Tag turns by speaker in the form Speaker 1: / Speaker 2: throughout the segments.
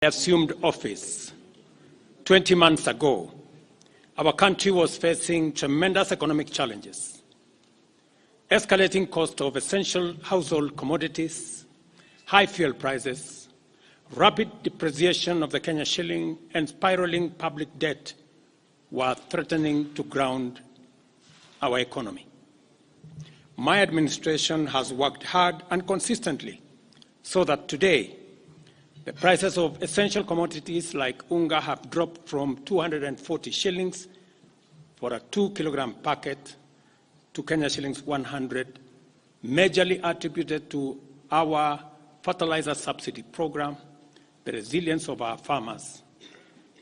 Speaker 1: I assumed office 20 months ago, our country was facing tremendous economic challenges, escalating cost of essential household commodities, high fuel prices, rapid depreciation of the Kenya shilling, and spiraling public debt were threatening to ground our economy. My administration has worked hard and consistently so that today, the prices of essential commodities like unga have dropped from 240 shillings for a 2-kilogram packet to Kenya shillings 100, majorly attributed to our fertilizer subsidy program, the resilience of our farmers,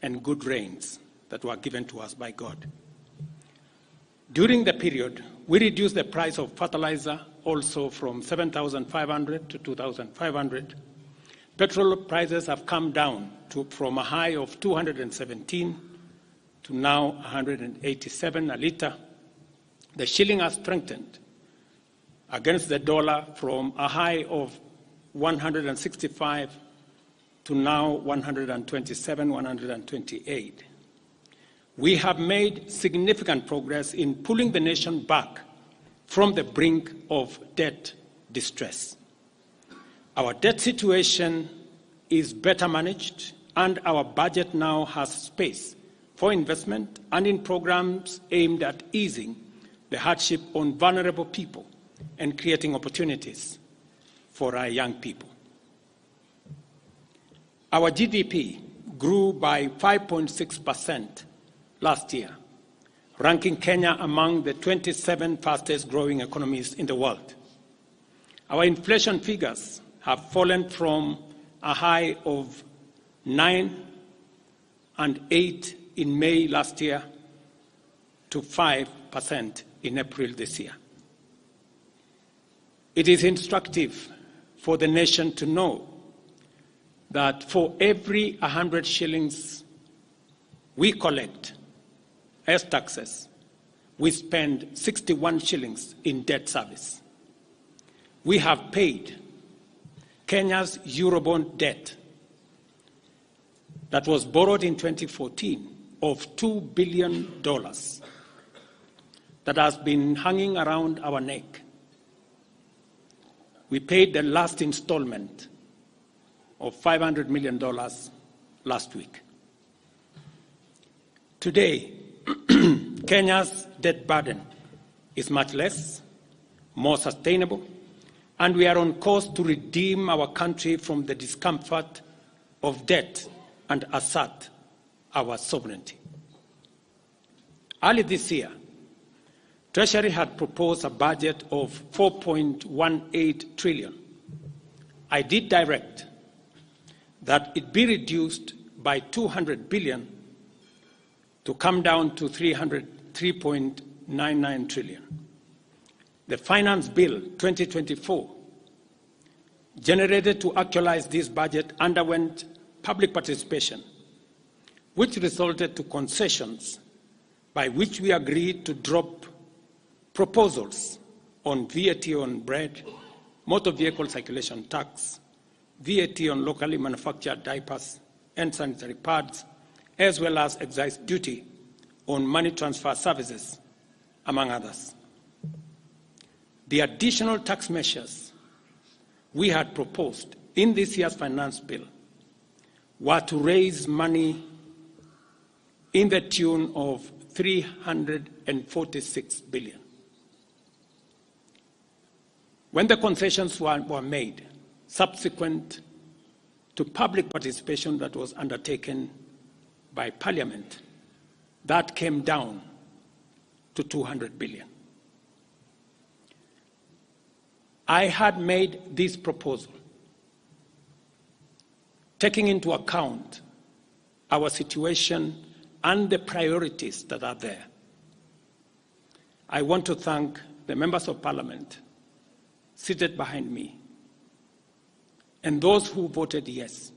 Speaker 1: and good rains that were given to us by God. During the period, we reduced the price of fertilizer also from 7,500 to 2,500. Petrol prices have come down from a high of 217 to now 187 a litre. The shilling has strengthened against the dollar from a high of 165 to now 127, 128. We have made significant progress in pulling the nation back from the brink of debt distress. Our debt situation is better managed, and our budget now has space for investment and in programs aimed at easing the hardship on vulnerable people and creating opportunities for our young people. Our GDP grew by 5.6% last year, ranking Kenya among the 27 fastest growing economies in the world. Our inflation figures have fallen from a high of 9 and 8 in May last year to 5% in April this year. It is instructive for the nation to know that for every 100 shillings we collect as taxes, we spend 61 shillings in debt service. We have paid Kenya's Eurobond debt that was borrowed in 2014 of $2 billion that has been hanging around our neck. We paid the last installment of $500 million last week. Today, Kenya's debt burden is much less, more sustainable, and we are on course to redeem our country from the discomfort of debt and assert our sovereignty. Early this year, Treasury had proposed a budget of 4.18 trillion. I did direct that it be reduced by 200 billion to come down to 3.99 trillion. The Finance Bill 2024, generated to actualize this budget, underwent public participation, which resulted to concessions by which we agreed to drop proposals on VAT on bread, motor vehicle circulation tax, VAT on locally manufactured diapers and sanitary pads, as well as excise duty on money transfer services, among others. The additional tax measures we had proposed in this year's finance bill were to raise money in the tune of 346 billion. When the concessions were made, subsequent to public participation that was undertaken by Parliament, that came down to 200 billion. I had made this proposal taking into account our situation and the priorities that are there. I want to thank the members of Parliament seated behind me and those who voted yes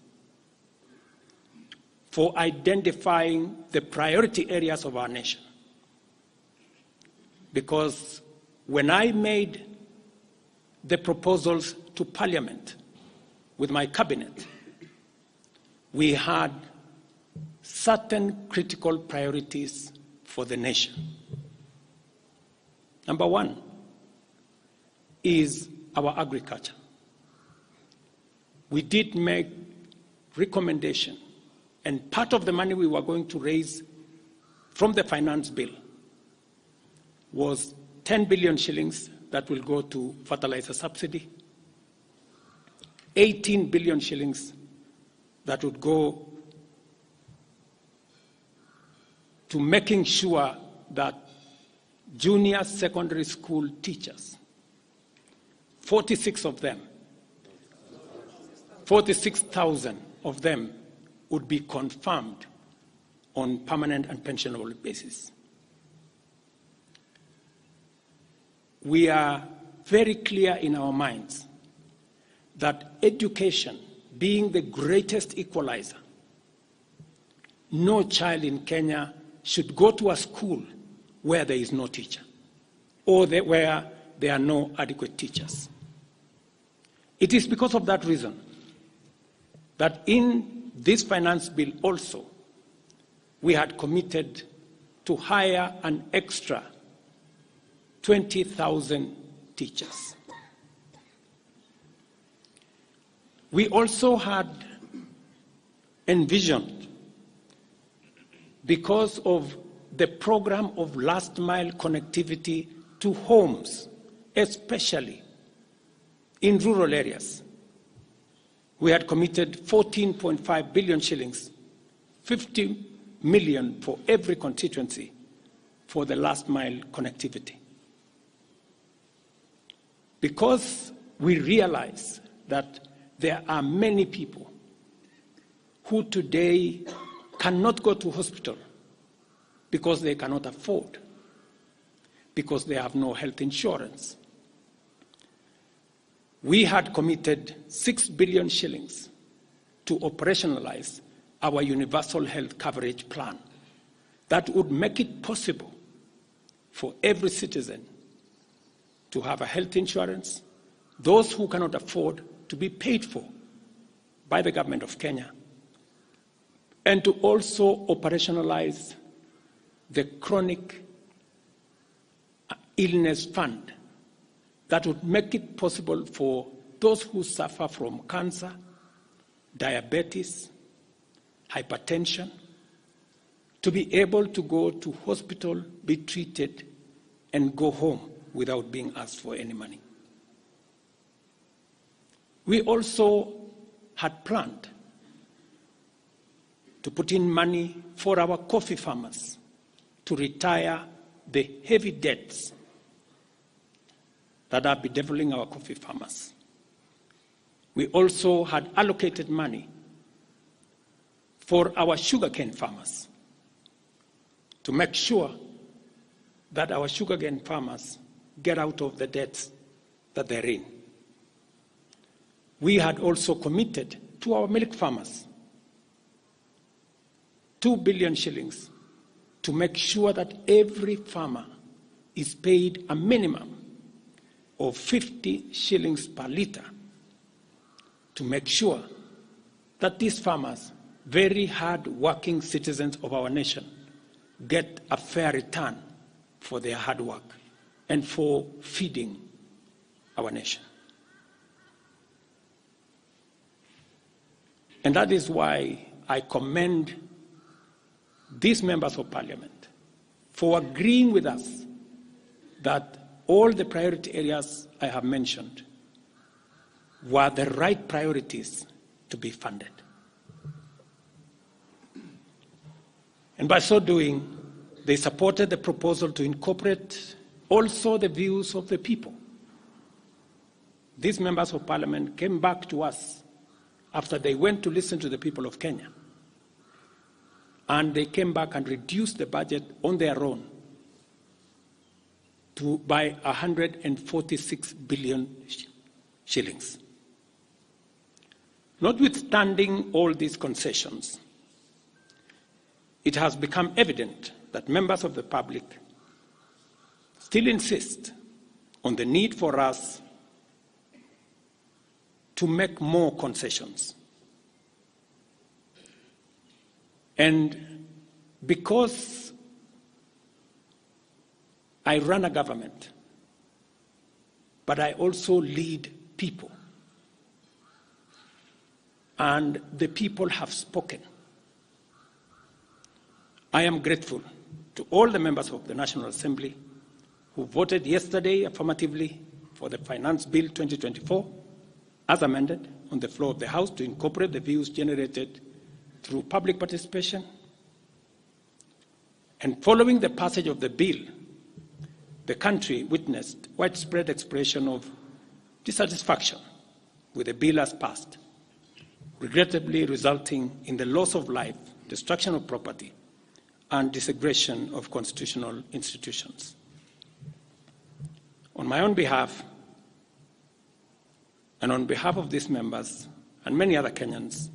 Speaker 1: for identifying the priority areas of our nation. Because when I made the proposals to Parliament with my cabinet, we had certain critical priorities for the nation. Number one is our agriculture. We did make recommendation, and part of the money we were going to raise from the finance bill was 10 billion shillings that will go to fertilizer subsidy, 18 billion shillings that would go to making sure that junior secondary school teachers, 46 of them, 46,000 of them would be confirmed on permanent and pensionable basis. We are very clear in our minds that education, being the greatest equalizer, no child in Kenya should go to a school where there is no teacher or where there are no adequate teachers. It is because of that reason that in this finance bill also, we had committed to hire an extra 20,000 teachers. We also had envisioned, because of the program of last mile connectivity to homes, especially in rural areas, we had committed 14.5 billion shillings, 50 million for every constituency for the last mile connectivity. Because we realize that there are many people who today cannot go to hospital because they cannot afford, because they have no health insurance. We had committed 6 billion shillings to operationalize our universal health coverage plan that would make it possible for every citizen to have a health insurance, those who cannot afford to be paid for by the government of Kenya, and to also operationalize the chronic illness fund that would make it possible for those who suffer from cancer, diabetes, hypertension, to be able to go to hospital, be treated, and go home without being asked for any money. We also had planned to put in money for our coffee farmers to retire the heavy debts that are bedeviling our coffee farmers. We also had allocated money for our sugarcane farmers to make sure that our sugarcane farmers get out of the debts that they're in. We had also committed to our milk farmers 2 billion shillings to make sure that every farmer is paid a minimum of 50 shillings per litre to make sure that these farmers, very hard-working citizens of our nation, get a fair return for their hard work and for feeding our nation. And that is why I commend these members of parliament for agreeing with us that all the priority areas I have mentioned were the right priorities to be funded. And by so doing, they supported the proposal to incorporate also the views of the people. These members of parliament came back to us after they went to listen to the people of Kenya. And they came back and reduced the budget on their own by 146 billion shillings. Notwithstanding all these concessions, it has become evident that members of the public still insist on the need for us to make more concessions. And because I run a government, but I also lead people, and the people have spoken, I am grateful to all the members of the National Assembly who voted yesterday affirmatively for the Finance Bill 2024 as amended on the floor of the House to incorporate the views generated through public participation. And following the passage of the bill, the country witnessed widespread expression of dissatisfaction with the bill as passed, regrettably resulting in the loss of life, destruction of property, and desecration of constitutional institutions. On my own behalf, and on behalf of these members and many other Kenyans,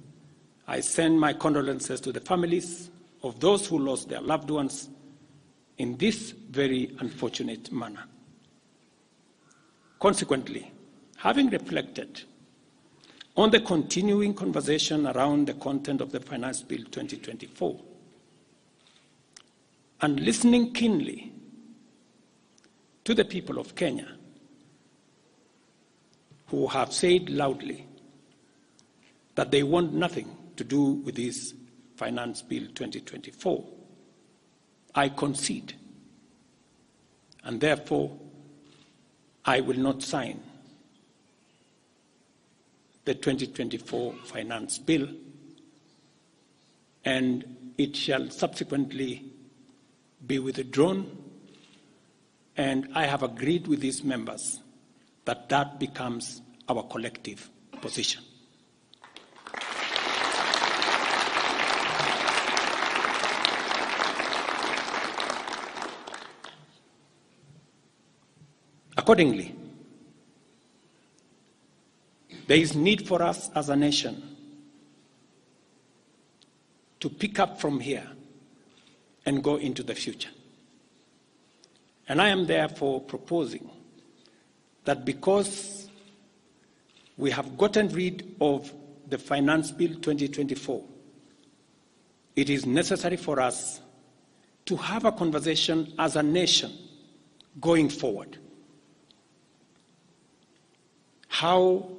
Speaker 1: I send my condolences to the families of those who lost their loved ones in this very unfortunate manner. Consequently, having reflected on the continuing conversation around the content of the Finance Bill 2024, and listening keenly to the people of Kenya who have said loudly that they want nothing to do with this Finance Bill 2024, I concede, and therefore I will not sign the 2024 Finance Bill, and it shall subsequently be withdrawn, and I have agreed with these members that that becomes our collective position. Accordingly, there is need for us as a nation to pick up from here and go into the future. And I am therefore proposing that because we have gotten rid of the Finance Bill 2024, it is necessary for us to have a conversation as a nation going forward. How